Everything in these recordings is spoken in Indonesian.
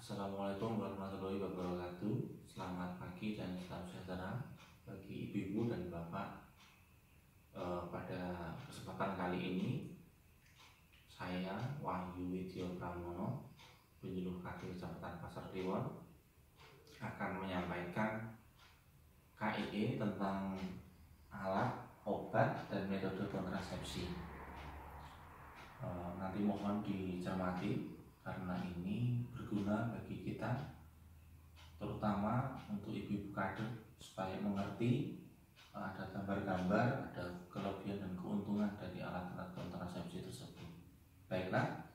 Assalamualaikum warahmatullahi wabarakatuh. Selamat pagi dan salam sejahtera bagi ibu-ibu dan bapak. Pada kesempatan kali ini saya Wahyu Widyo Pramono, penyuluh Kadin Kecamatan Pasar Kliwon, akan menyampaikan KIE tentang alat, obat, dan metode kontrasepsi. Nanti mohon dicermati karena ini berguna bagi kita, terutama untuk ibu-ibu kader, supaya mengerti ada gambar-gambar, ada kelebihan dan keuntungan dari alat-alat kontrasepsi tersebut. Baiklah,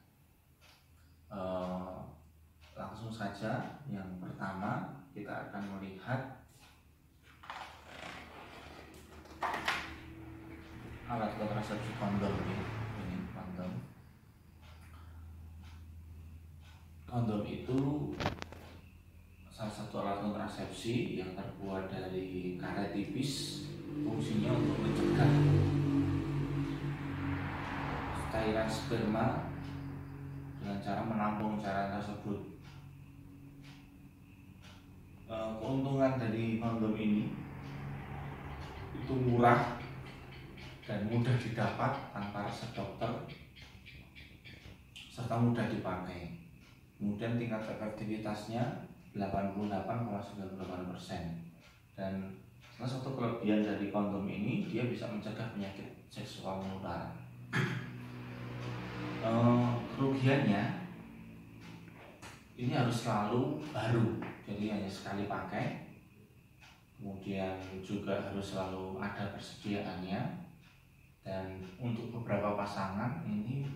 langsung saja. Yang pertama kita akan melihat alat kontrasepsi kondom ini kondom. Kondom itu salah satu alat kontrasepsi yang terbuat dari karet tipis, fungsinya untuk mencegah cairan sperma dengan cara menampung cairan tersebut. Keuntungan dari kondom ini itu murah dan mudah didapat tanpa resep dokter serta mudah dipakai. Kemudian tingkat efektivitasnya 88,98%. Dan salah satu kelebihan dari kondom ini, dia bisa mencegah penyakit seksual menular. Kerugiannya ini harus selalu baru, jadi hanya sekali pakai. Kemudian juga harus selalu ada persediaannya. Dan untuk beberapa pasangan ini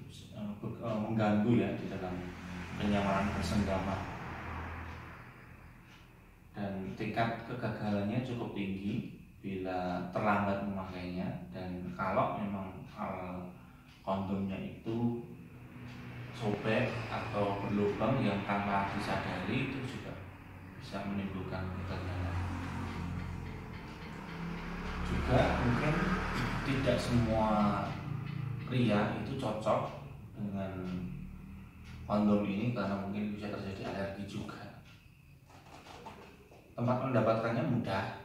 mengganggu ya di dalam kenyamanan bersenggama, dan tingkat kegagalannya cukup tinggi bila terlambat memakainya. Dan kalau memang kondomnya itu sobek atau berlubang yang tanpa disadari, itu juga bisa menimbulkan kegagalan. Juga mungkin tidak semua pria itu cocok dengan kondom ini karena mungkin bisa terjadi alergi juga. Tempat mendapatkannya mudah,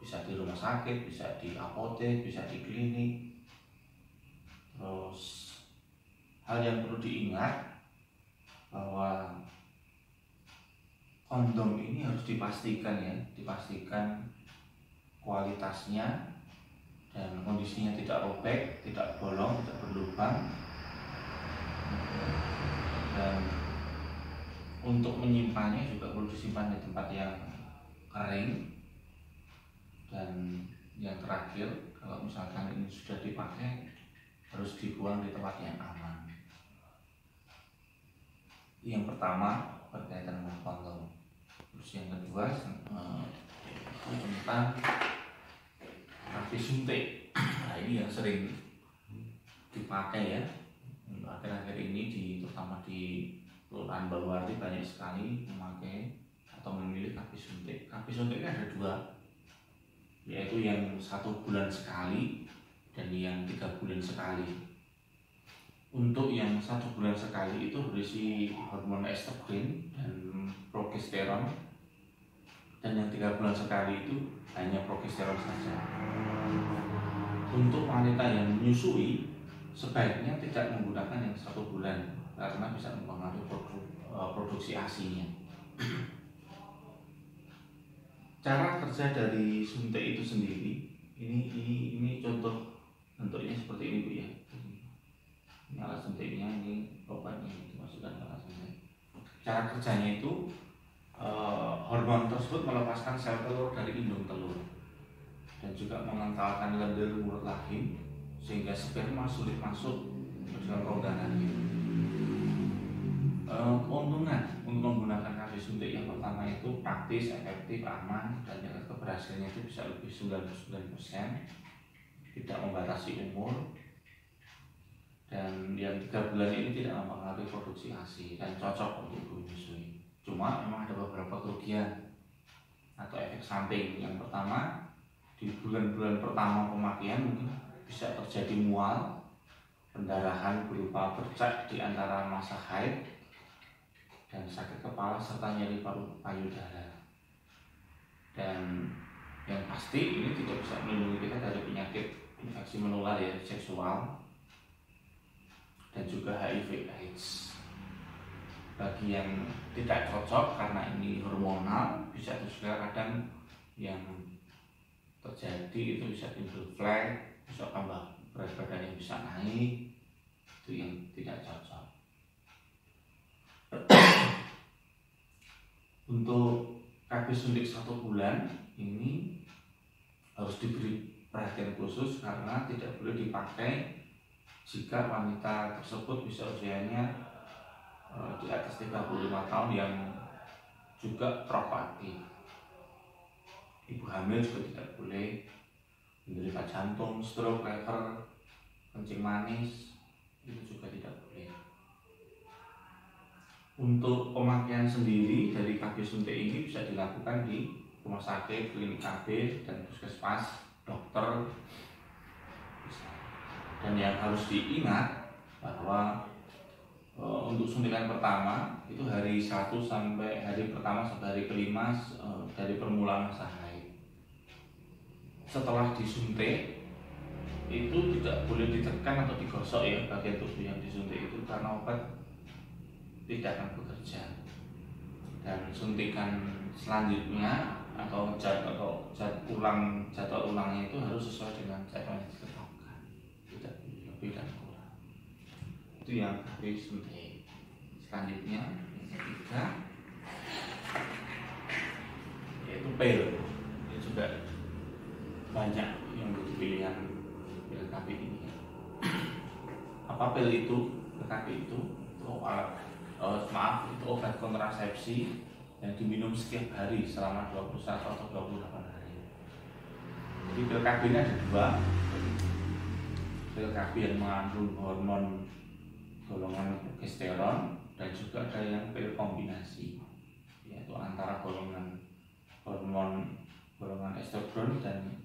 bisa di rumah sakit, bisa di apotek, bisa di klinik. Terus hal yang perlu diingat bahwa kondom ini harus dipastikan kualitasnya dan kondisinya tidak robek, tidak bolong, tidak berlubang. Dan untuk menyimpannya juga perlu disimpan di tempat yang kering. Dan yang terakhir, kalau misalkan ini sudah dipakai, harus dibuang di tempat yang aman. Yang pertama berkaitan dengan kondom. Terus yang kedua tentang kaki suntik. Nah, ini yang sering dipakai ya akhir-akhir ini, terutama di Kelurahan Baluarti banyak sekali memakai atau memilih kaki suntik. Kaki suntiknya ada dua, yaitu yang 1 bulan sekali dan yang 3 bulan sekali. Untuk yang 1 bulan sekali itu berisi hormon estrogen dan progesteron, dan yang 3 bulan sekali itu hanya progesteron saja. Untuk wanita yang menyusui, sebaiknya tidak menggunakan yang 1 bulan karena bisa mempengaruhi produksi ASI-nya. Cara kerja dari suntik itu sendiri, ini contoh bentuknya seperti ini Bu ya. Ini alat suntiknya, ini obatnya dimasukkan ke alat suntik. Cara kerjanya itu hormon tersebut melepaskan sel telur dari indung telur dan juga mengentalkan lendir mulut rahim sehingga sperma sulit masuk ke dalam rongga rahim. Keuntungan untuk menggunakan kaki suntik yang pertama itu praktis, efektif, aman, dan tingkat keberhasilannya itu bisa lebih 99%, tidak membatasi umur, dan yang 3 bulan ini tidak mempengaruhi produksi ASI dan cocok untuk ibu menyusui. Cuma memang ada beberapa kerugian atau efek samping. Yang pertama, di bulan-bulan pertama pemakaian mungkin bisa terjadi mual, pendarahan berupa bercak di antara masa haid, dan sakit kepala serta nyeri payudara. Dan yang pasti ini tidak bisa melindungi kita dari penyakit infeksi menular ya, seksual, dan juga HIV/AIDS. Bagi yang tidak cocok karena ini hormonal, bisa juga kadang yang terjadi itu bisa timbul flek, bisa tambah berat badan yang bisa naik, itu yang tidak cocok. Untuk KB suntik 1 bulan ini harus diberi perhatian khusus karena tidak boleh dipakai jika wanita tersebut bisa usianya di atas 35 tahun yang juga perokok aktif. Ibu hamil juga tidak boleh, menderita jantung, stroke, lever, kencing manis, itu juga tidak boleh. Untuk pemakaian sendiri dari KB suntik ini bisa dilakukan di rumah sakit, klinik KB, dan puskesmas, dokter. Dan yang harus diingat bahwa untuk suntikan pertama itu hari 1 sampai hari pertama sampai hari kelima dari permulaan masa haid. Setelah disuntik itu tidak boleh ditekan atau digosok ya bagian tubuh yang disuntik itu, karena obat tidak akan bekerja. Dan suntikan selanjutnya atau jadwal ulangnya itu harus sesuai dengan jadwal yang ditetapkan, tidak lebih dan kurang. Itu yang KB suntik. Selanjutnya yang ketiga yaitu pil. Ini juga banyak yang menjadi pilihan pil KB ini. Apa pil itu? Pil KB itu itu obat kontrasepsi yang diminum setiap hari selama 21 atau 28 hari. Jadi pil KB ini ada 2. Pil KB yang mengandung hormon golongan progesteron, dan juga ada yang pil kombinasi, yaitu antara golongan hormon golongan estrogen dan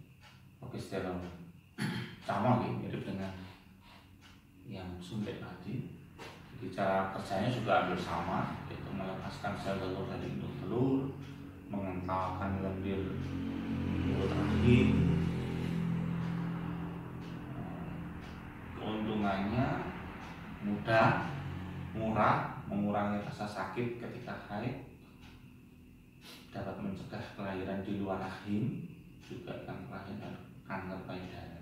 progesteron. Sama mirip dengan yang suntik tadi. Jadi cara kerjanya juga hampir sama, yaitu melepaskan sel telur dari induk telur, mengentalkan lendir mulut rahim. Keuntungannya mudah, murah, mengurangi rasa sakit ketika haid, dapat mencegah kelahiran di luar rahim, juga kelahiran kanker payudara.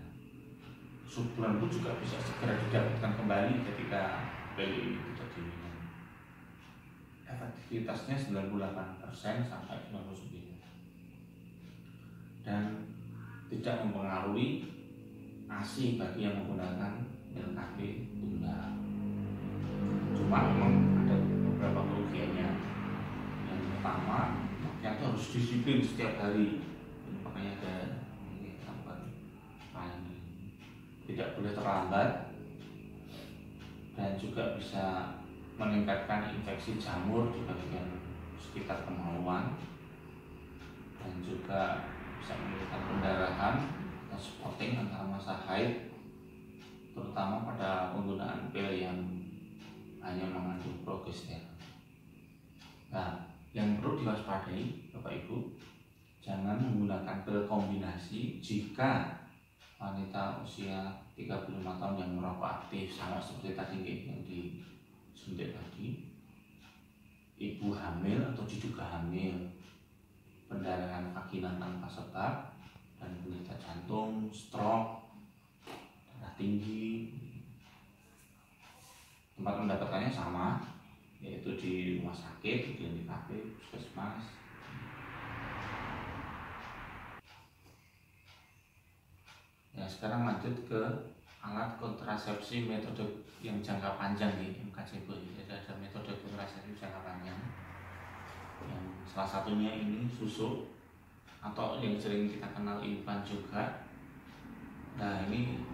Subbulan pun juga bisa segera didapatkan kembali ketika pil ini tidak diminum. Efektivitasnya 98% sampai 99%, dan tidak mempengaruhi ASI bagi yang menggunakan pil KB tunggal. Cuma memang ada beberapa kerugiannya. Yang pertama, makanya itu harus disiplin setiap hari. Makanya ada tidak boleh terlambat, dan juga bisa meningkatkan infeksi jamur di bagian sekitar kemaluan, dan juga bisa menimbulkan pendarahan atau spotting antara masa haid, terutama pada penggunaan pil yang hanya mengandung progesteron. Nah, yang perlu diwaspadai Bapak Ibu, jangan menggunakan pil kombinasi jika wanita usia 35 tahun yang merokok aktif, sama seperti tadi yang disuntik tadi, ibu hamil atau diduga hamil, pendarahan vagina tanpa sebab, dan penderita jantung, stroke, darah tinggi. Tempat mendapatkannya sama, yaitu di rumah sakit, di klinik KB, puskesmas. Ya, sekarang lanjut ke alat kontrasepsi metode yang jangka panjang nih, MKJB. Jadi ada metode kontrasepsi jangka panjang. Yang salah satunya ini susu, atau yang sering kita kenal implan juga. Nah, ini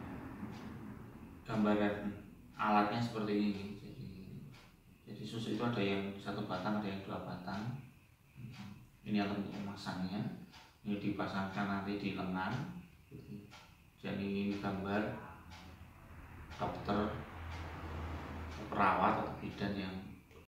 gambaran alatnya seperti ini. Jadi susu itu ada yang 1 batang, ada yang 2 batang. Ini alat untuk memasangnya. Ini dipasangkan nanti di lengan. Jadi ini gambar dokter, perawat atau bidan yang